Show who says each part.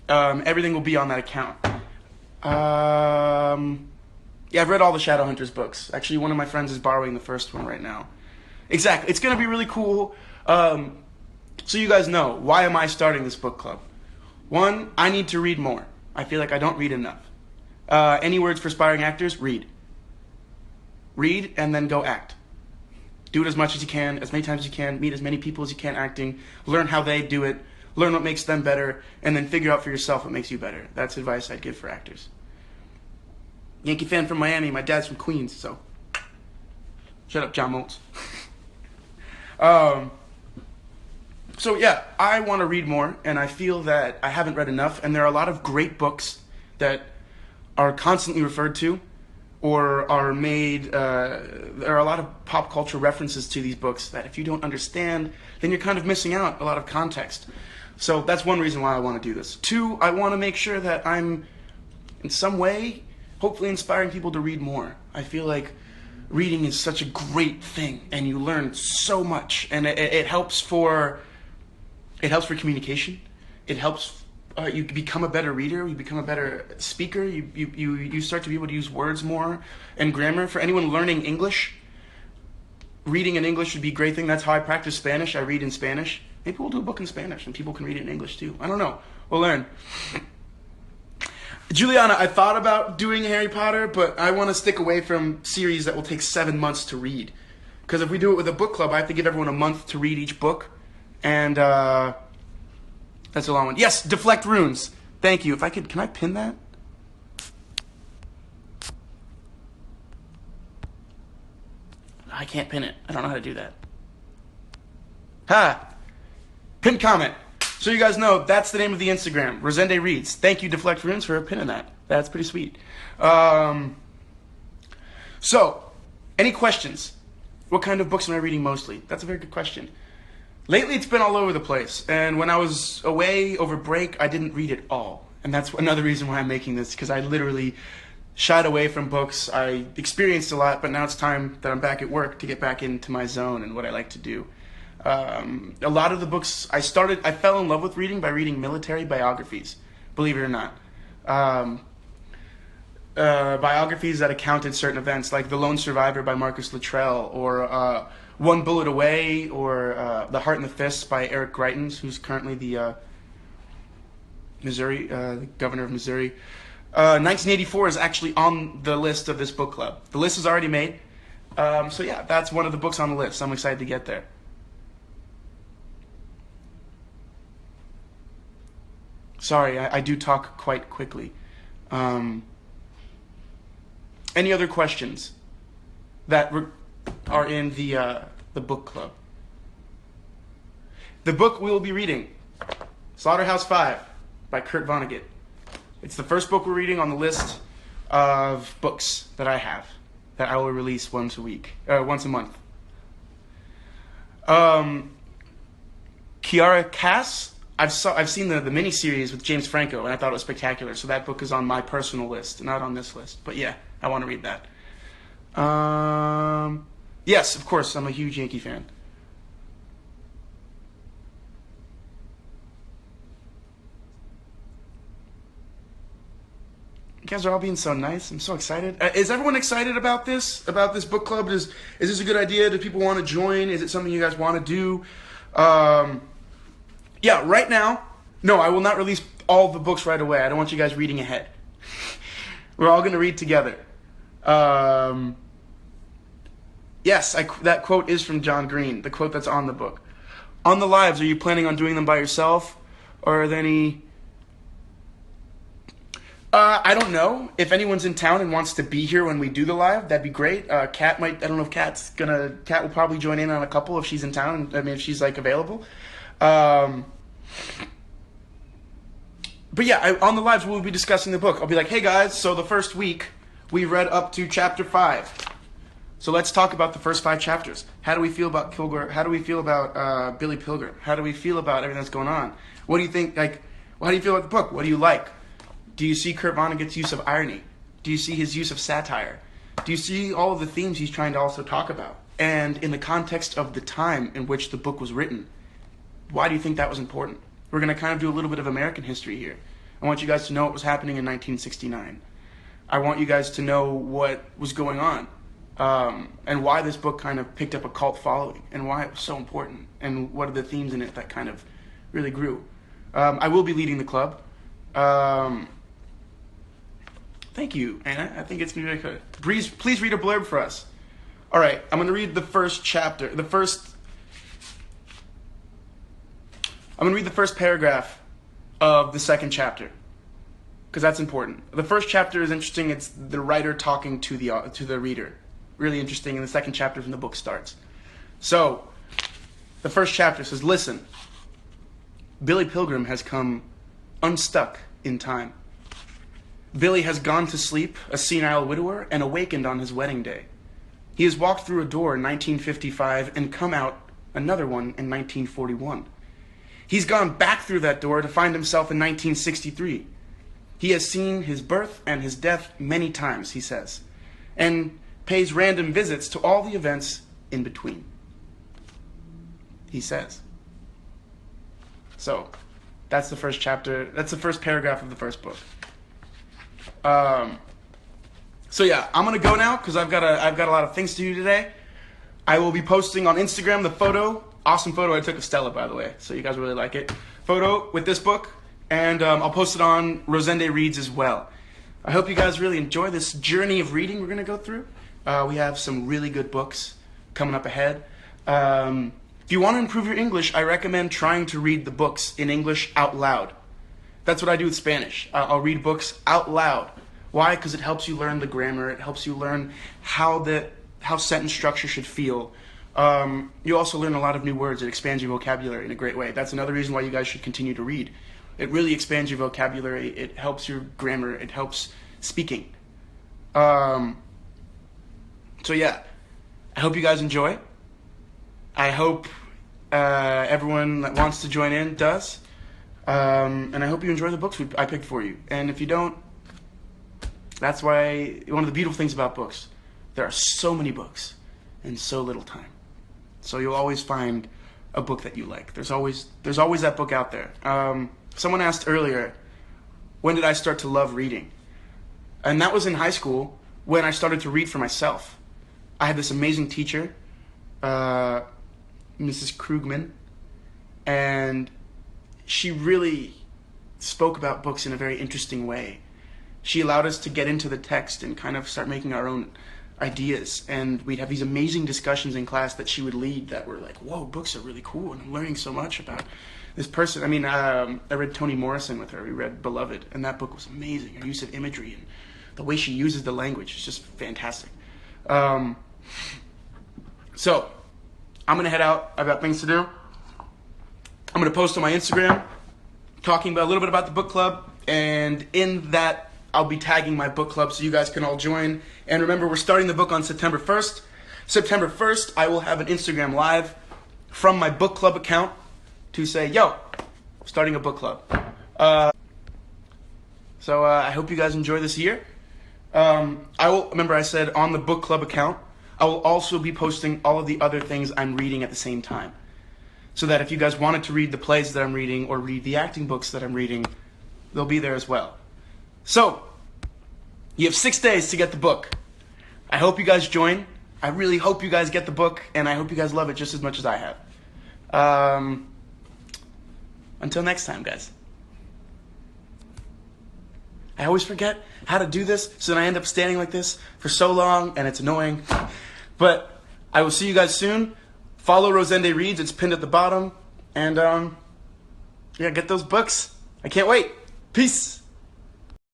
Speaker 1: Everything will be on that account. Yeah, I've read all the Shadowhunters books. Actually, one of my friends is borrowing the first one right now. Exactly. It's going to be really cool. So you guys know, why am I starting this book club? One, I need to read more. I feel like I don't read enough. Any words for aspiring actors? Read. Read and then go act. Do it as much as you can, as many times as you can, meet as many people as you can acting, learn how they do it, learn what makes them better, and then figure out for yourself what makes you better. That's advice I'd give for actors. Yankee fan from Miami, my dad's from Queens, so shut up, John Moltz. So yeah, I want to read more, and I feel that I haven't read enough, and there are a lot of great books that are constantly referred to, or are made, there are a lot of pop culture references to these books that if you don't understand, then you're kind of missing out a lot of context. So that's one reason why I want to do this. Two, I want to make sure that I'm, in some way, hopefully inspiring people to read more. I feel like reading is such a great thing, and you learn so much, and it helps for communication. It helps you become a better reader. You become a better speaker. You start to be able to use words more and grammar. For anyone learning English, reading in English would be a great thing. That's how I practice Spanish. I read in Spanish. Maybe we'll do a book in Spanish, and people can read it in English too. I don't know. We'll learn. Juliana, I thought about doing Harry Potter, but I want to stick away from series that will take 7 months to read. Because if we do it with a book club, I have to give everyone a month to read each book. And that's a long one. Yes, deflect runes. Thank you. If I could, can I pin that? I can't pin it. I don't know how to do that. Ha! Pin comment. So you guys know, that's the name of the Instagram. Rosende Reads. Thank you, Deflect Runes, for pinning that. That's pretty sweet. So, any questions? What kind of books am I reading mostly? That's a very good question. Lately, it's been all over the place. And when I was away over break, I didn't read it all. And that's another reason why I'm making this, because I literally shied away from books. I experienced a lot, but now it's time that I'm back at work to get back into my zone and what I like to do. A lot of the books I fell in love with reading by reading military biographies, believe it or not. Biographies that accounted certain events, like The Lone Survivor by Marcus Luttrell, or One Bullet Away, or The Heart and the Fist by Eric Greitens, who's currently the the governor of Missouri. 1984 is actually on the list of this book club. The list is already made. So yeah, that's one of the books on the list. I'm excited to get there. Sorry, I do talk quite quickly. Any other questions that are in the book club? The book we will be reading, Slaughterhouse 5 by Kurt Vonnegut. It's the first book we're reading on the list of books that I have that I will release once a month. Kiara Cass. I've seen the miniseries with James Franco, and I thought it was spectacular. So that book is on my personal list, not on this list. But yeah, I want to read that. Yes, of course, I'm a huge Yankee fan. You guys are all being so nice. I'm so excited. Is everyone excited about this book club? Is this a good idea? Do people want to join? Is it something you guys want to do? Yeah, right now, no, I will not release all the books right away. I don't want you guys reading ahead. We're all going to read together. Yes, that quote is from John Green, the quote that's on the book. On the lives, are you planning on doing them by yourself? Or are there any... I don't know. If anyone's in town and wants to be here when we do the live, that'd be great. Kat might, I don't know if Kat will probably join in on a couple if she's in town, if she's like available. But yeah, on the lives we'll be discussing the book. I'll be like, hey guys, so the first week we read up to chapter 5. So let's talk about the first 5 chapters. How do we feel about Kilgore? How do we feel about Billy Pilgrim? How do we feel about everything that's going on? What do you think, how do you feel about the book? What do you like? Do you see Kurt Vonnegut's use of irony? Do you see his use of satire? Do you see all of the themes he's trying to also talk about? And in the context of the time in which the book was written, why do you think that was important? We're going to kind of do a little bit of American history here. I want you guys to know what was happening in 1969. I want you guys to know what was going on, and why this book kind of picked up a cult following, and why it was so important, and what are the themes in it that kind of really grew. I will be leading the club. Thank you, Anna. I think it's going to be very good. Please read a blurb for us. All right, I'm going to read the first chapter. I'm going to read the first paragraph of the second chapter, because that's important. The first chapter is interesting. It's the writer talking to the reader. Really interesting, and the second chapter from the book starts. So, the first chapter says, "Listen, Billy Pilgrim has come unstuck in time. Billy has gone to sleep, a senile widower, and awakened on his wedding day. He has walked through a door in 1955 and come out another one in 1941. He's gone back through that door to find himself in 1963. He has seen his birth and his death many times," he says, "and pays random visits to all the events in between," he says. So, that's the first chapter. That's the first paragraph of the first book. So yeah, I'm gonna go now because I've got a lot of things to do today. I will be posting on Instagram the awesome photo I took of Stella, by the way, so you guys really like it. Photo with this book, and I'll post it on Rosende Reads as well. I hope you guys really enjoy this journey of reading we're gonna go through. We have some really good books coming up ahead. If you want to improve your English, I recommend trying to read the books in English out loud. That's what I do with Spanish. I'll read books out loud. Why? Because it helps you learn the grammar. It helps you learn how sentence structure should feel. You also learn a lot of new words. It expands your vocabulary in a great way. That's another reason why you guys should continue to read. It really expands your vocabulary. It helps your grammar. It helps speaking. So yeah, I hope you guys enjoy. I hope everyone that wants to join in does. And I hope you enjoy the books I picked for you. And if you don't, that's why one of the beautiful things about books, there are so many books in so little time. So you'll always find a book that you like. There's always that book out there. Someone asked earlier, when did I start to love reading? And that was in high school when I started to read for myself. I had this amazing teacher, Mrs. Krugman, and she really spoke about books in a very interesting way. She allowed us to get into the text and kind of start making our own ideas, and we'd have these amazing discussions in class that she would lead that were like, whoa, books are really cool, and I'm learning so much about this person. I mean, I read Toni Morrison with her. We read Beloved, and that book was amazing. Her use of imagery and the way she uses the language is just fantastic. So, I'm going to head out. I've got things to do. I'm going to post on my Instagram talking about a little bit about the book club, and in that I'll be tagging my book club so you guys can all join. And remember, we're starting the book on September 1st. September 1st, I will have an Instagram live from my book club account to say, yo, starting a book club. So I hope you guys enjoy this year. Remember I said on the book club account, I will also be posting all of the other things I'm reading at the same time. So that if you guys wanted to read the plays that I'm reading or read the acting books that I'm reading, they'll be there as well. So, you have 6 days to get the book. I hope you guys join. I really hope you guys get the book, and I hope you guys love it just as much as I have. Until next time, guys. I always forget how to do this, so then I end up standing like this for so long, and it's annoying. But I will see you guys soon. Follow Rosende Reads. It's pinned at the bottom. And, yeah, get those books. I can't wait. Peace.